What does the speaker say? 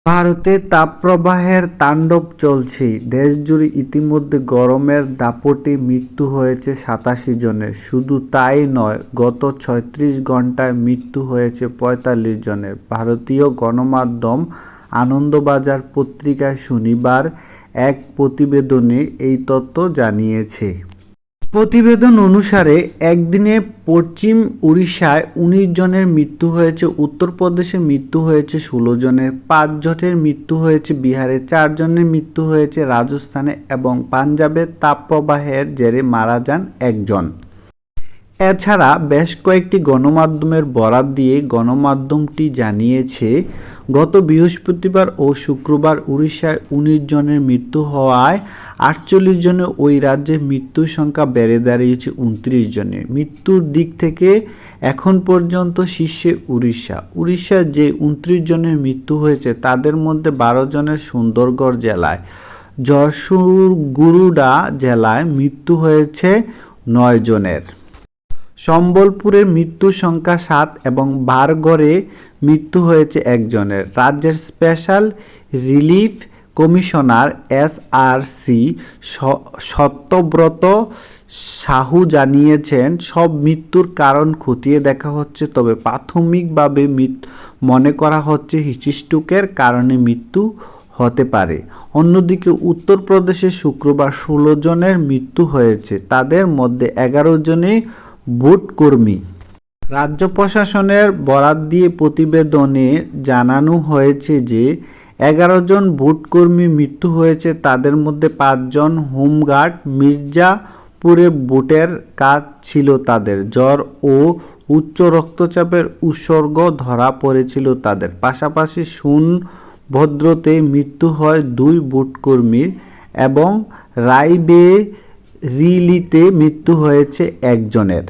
ভারতে তাপপ্রবাহের তাণ্ডব চলছে। দেশজুড়ে ইতিমধ্যে গরমের দাপটে মৃত্যু হয়েছে ৮৭ জনের। শুধু তাই নয়, গত ৩৬ ঘণ্টায় মৃত্যু হয়েছে ৪৫ জনের। ভারতীয় গণমাধ্যম আনন্দবাজার পত্রিকায় শনিবার এক প্রতিবেদনে এই তথ্য জানিয়েছে। প্রতিবেদন অনুসারে একদিনে পশ্চিম উড়িষ্যায় ১৯ জনের মৃত্যু হয়েছে, উত্তরপ্রদেশে মৃত্যু হয়েছে ১৬ জনের, ৫ জনের মৃত্যু হয়েছে বিহারে, ৪ জনের মৃত্যু হয়েছে রাজস্থানে এবং পাঞ্জাবে তাপপ্রবাহের জেরে মারা যান একজন। এছাড়া বেশ কয়েকটি গণমাধ্যমের বরাত দিয়ে গণমাধ্যমটি জানিয়েছে, গত বৃহস্পতিবার ও শুক্রবার উড়িষ্যায় ১৯ জনের মৃত্যু হওয়ায় ৪৮ জনে ওই রাজ্যে মৃত্যুর সংখ্যা বেড়ে দাঁড়িয়েছে ২৯ জনে। মৃত্যুর দিক থেকে এখন পর্যন্ত শীর্ষে উড়িষ্যা। উড়িষ্যার যে ২৯ জনের মৃত্যু হয়েছে তাদের মধ্যে ১২ জনের সুন্দরগড় জেলায়, ঝারসুগুড়া জেলায় মৃত্যু হয়েছে ৯ জনের। সম্বলপুরে মৃত্যুর সংখ্যা ৭ এবং বারগড়ে মৃত্যু হয়েছে একজনের। রাজ্যের special relief commissioner SRC Satyabrata Sahu জানিয়েছেন, সব মৃত্যুর কারণ খতিয়ে দেখা হচ্ছে, তবে প্রাথমিকভাবে মনে করা হচ্ছে হিটস্ট্রোকের কারণে মৃত্যু হতে পারে। অন্যদিকে উত্তরপ্রদেশে শুক্রবার ১৬ জনের মৃত্যু হয়েছে, তাদের মধ্যে ১১ জনই ভোটকর্মী। রাজ্য প্রশাসনের বরাত দিয়ে প্রতিবেদনে জানানো হয়েছে যে ১১ জন ভোটকর্মী মৃত্যু হয়েছে, তাদের মধ্যে ৫ জন হোমগার্ড। মির্জাপুরে ভোটের কাজ ছিল তাদের। জ্বর ও উচ্চ রক্তচাপের উপসর্গ ধরা পড়েছিল তাদের। পাশাপাশি সোনভদ্রতে মৃত্যু হয় ২ ভোটকর্মীর এবং রায়বেরিলিতে মৃত্যু হয়েছে একজনের।